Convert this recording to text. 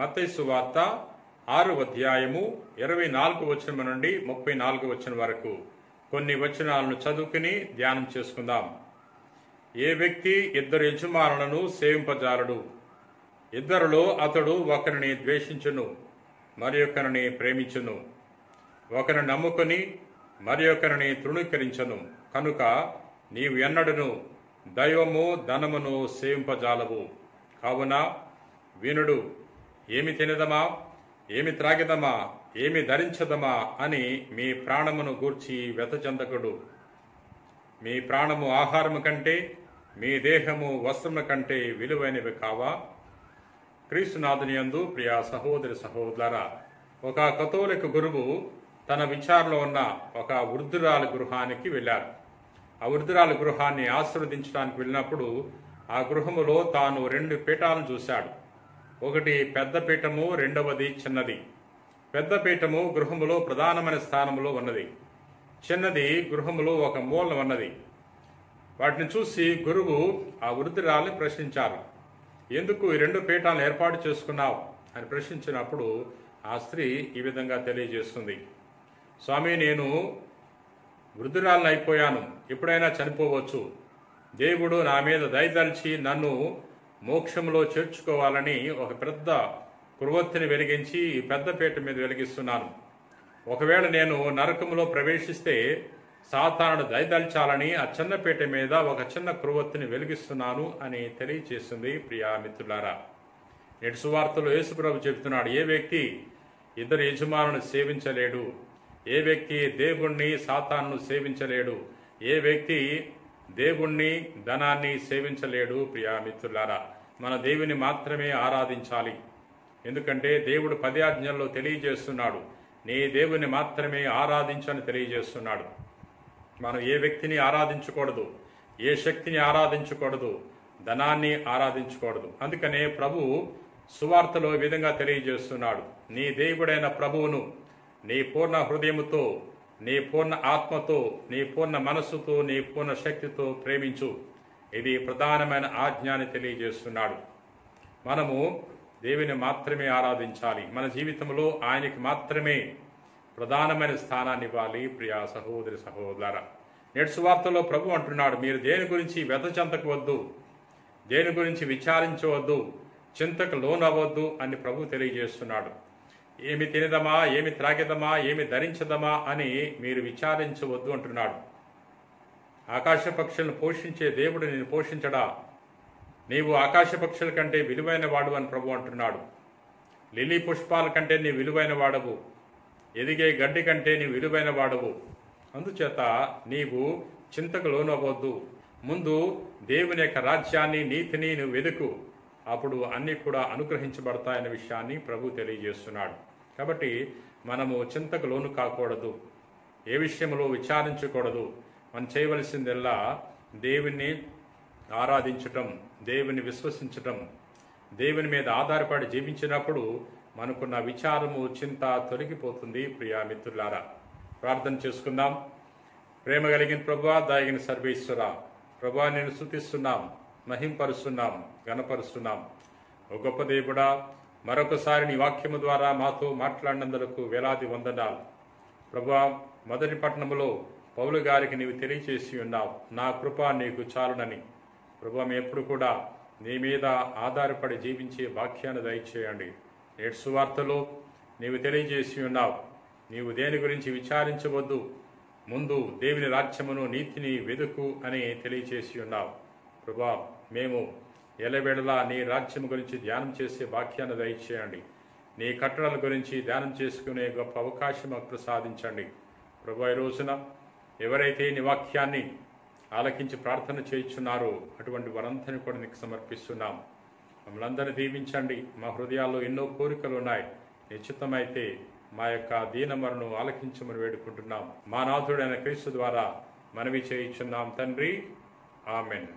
మత్తయి సువార్త 6వ అధ్యాయము 24వ వచనం నుండి 34వ వచనం వరకు కొన్ని వచనాలను చదువుకుని ధ్యానం చేసుకుందాం. ఏ వ్యక్తి ఇద్దరు యజమానులను సేవింపజాలడు. ఇద్దరిలో అతడు ఒకరిని ద్వేషించును, మరి ఒకరిని ప్రేమించును. ఒకరిని నమ్ముకొని మరి ఒకరిని తృణీకరించను. కనుక నీవు ఎన్నడను దైవము ధనమును సేవింపజాలవు. కావున వినుడు, ఏమి తినదమా, ఏమి త్రాగిదమా, ఏమి ధరించదమా అని మీ ప్రాణమును గూర్చి వెతచెందకుడు. మీ ప్రాణము ఆహారము కంటే, మీ దేహము వస్త్రముల కంటే విలువైనవి కావా? క్రీస్తునాథుని యందు ప్రియ సహోదరి సహోదరులారా, ఒక కథోలిక గురువు తన విచారణలో ఉన్న ఒక వృద్ధురాలి గృహానికి వెళ్ళారు. ఆ వృద్ధురాలి గృహాన్ని ఆశీర్వదించడానికి వెళ్ళినప్పుడు ఆ గృహములో తాను 2 పీఠాలను చూశాడు. ఒకటి పెద్ద పీఠము, రెండవది చిన్నది. పెద్ద పీఠము గృహములో ప్రధానమైన స్థానంలో ఉన్నది. చిన్నది గృహములో ఒక మూలన ఉన్నది. వాటిని చూసి గురువు ఆ వృద్ధురాలిని ప్రశ్నించారు, ఎందుకు ఈ 2 పీఠాలను ఏర్పాటు చేసుకున్నావు అని ప్రశ్నించినప్పుడు ఆ స్త్రీ ఈ విధంగా తెలియజేస్తుంది, స్వామి, నేను వృద్ధురాలను అయిపోయాను, ఎప్పుడైనా చనిపోవచ్చు. దేవుడు నా మీద దయదలిచి నన్ను మోక్షంలో చేర్చుకోవాలని ఒక పెద్ద కురువత్తిని వెలిగించి ఈ పెద్ద పీట మీద వెలిగిస్తున్నాను. ఒకవేళ నేను నరకములో ప్రవేశిస్తే సాతానుడు దయదల్చాలని ఆ చిన్న పీట మీద ఒక చిన్న కురువత్తిని వెలిగిస్తున్నాను అని తెలియచేస్తుంది. ప్రియా మిత్రులారా, నేటి సువార్తలో యేసుప్రభు చెబుతున్నాడు, ఏ వ్యక్తి ఇద్దరు యజమానులను సేవించలేడు. ఏ వ్యక్తి దేవుణ్ణి సాతానును సేవించలేడు. ఏ వ్యక్తి దేవుణ్ణి ధనాన్ని సేవించలేడు. ప్రియా మిత్రులారా, మన దేవుని మాత్రమే ఆరాధించాలి. ఎందుకంటే దేవుడు 10 ఆజ్ఞల్లో తెలియజేస్తున్నాడు, నీ దేవుని మాత్రమే ఆరాధించని తెలియజేస్తున్నాడు. మనం ఏ వ్యక్తిని ఆరాధించకూడదు, ఏ శక్తిని ఆరాధించకూడదు, ధనాన్ని ఆరాధించకూడదు. అందుకనే ప్రభు సువార్తలో ఈ విధంగా తెలియజేస్తున్నాడు, నీ దేవుడైన ప్రభువును నీ పూర్ణ హృదయముతో, నీ పూర్ణ ఆత్మతో, నీ పూర్ణ మనస్సుతో, నీ పూర్ణ శక్తితో ప్రేమించు. ఇది ప్రధానమైన ఆజ్ఞ అని తెలియజేస్తున్నాడు. మనము దేవుని మాత్రమే ఆరాధించాలి. మన జీవితంలో ఆయనకి మాత్రమే ప్రధానమైన స్థానాన్ని ఇవ్వాలి. ప్రియా సహోదరి సహోదరులారా, నేటి సువార్తలో ప్రభు అంటున్నాడు, మీరు దేని గురించి వెతచెందకవద్దు, దేని గురించి విచారించవద్దు, చింతకు లోనవ్వద్దు అని ప్రభు తెలియజేస్తున్నాడు. ఏమి తినదమా, ఏమి త్రాగిదమా, ఏమి ధరించదమా అని మీరు విచారించవద్దు అంటున్నాడు. ఆకాశ పక్షులను పోషించే దేవుడు నేను పోషించడా? నీవు ఆకాశ పక్షుల కంటే విలువైన వాడు అని ప్రభు అంటున్నాడు. లిల్లీ పుష్పాల కంటే నీ విలువైన వాడవు, ఎదిగే గడ్డి కంటే నీ విలువైన వాడవు. అందుచేత నీవు చింతకు లోనవ్వద్దు. ముందు దేవుని యొక్క రాజ్యాన్ని, నీతిని నువ్వు వెదుకు, అప్పుడు అన్నీ కూడా అనుగ్రహించబడతాయన్న విషయాన్ని ప్రభు తెలియజేస్తున్నాడు. కాబట్టి మనము చింతకు లోను కాకూడదు, ఏ విషయంలో విచారించకూడదు. మనం చేయవలసిందల్లా దేవుణ్ణి ఆరాధించటం, దేవుని విశ్వసించటం, దేవుని మీద ఆధారపడి జీవించినప్పుడు మనకున్న విచారము, చింత తొలగిపోతుంది. ప్రియా మిత్రులారా, ప్రార్థన చేసుకుందాం. ప్రేమ కలిగిన ప్రభువా, దయగిన సర్వేశ్వర, ప్రభువా, నేను స్తుతిస్తున్నాం, మహింపరుస్తున్నాం, గణపరుస్తున్నాం. ఓ గొప్ప దేవుడా, మరొకసారి నీ వాక్యము ద్వారా మాతో మాట్లాడినందుకు వేలాది వందనాలు. ప్రభువా, మొదటి పట్టణములో పౌలు గారికి నీవు తెలియచేసి ఉన్నావు, నా కృప నీకు చాలునని. ప్రభువా, మేము ఎప్పుడు కూడా నీ మీద ఆధారపడి జీవించే వాక్యాన్ని దయచేయండి. నేటి సువార్తలో నీవు తెలియజేసి ఉన్నావు, నీవు దేని గురించి విచారించవద్దు, ముందు దేవుని రాజ్యమును, నీతిని వెదుకు అని తెలియచేసి ఉన్నావు. ప్రభువా, మేము ఎల్లవేళలా నీ రాజ్యం గురించి ధ్యానం చేసే వాక్యాన్ని దయచేయండి. నీ కట్టడల గురించి ధ్యానం చేసుకునే గొప్ప అవకాశం మాకు ప్రసాదించండి. ప్రభువా, ఈ రోజున ఎవరైతే నీ వాక్యాన్ని ఆలకించి ప్రార్థన చేయించున్నారో అటువంటి వారందరినీ కూడా నీకు సమర్పిస్తున్నాం. మమ్మల్ని అందరినీ దీవించండి. మా హృదయాల్లో ఎన్నో కోరికలు ఉన్నాయి. నిశ్చితమైతే మా యొక్క దీనమరను ఆలకించమని వేడుకుంటున్నాం. మా నాథుడైన క్రీస్తు ద్వారా మనవి చేయించున్నాం తండ్రి. ఆమెన్.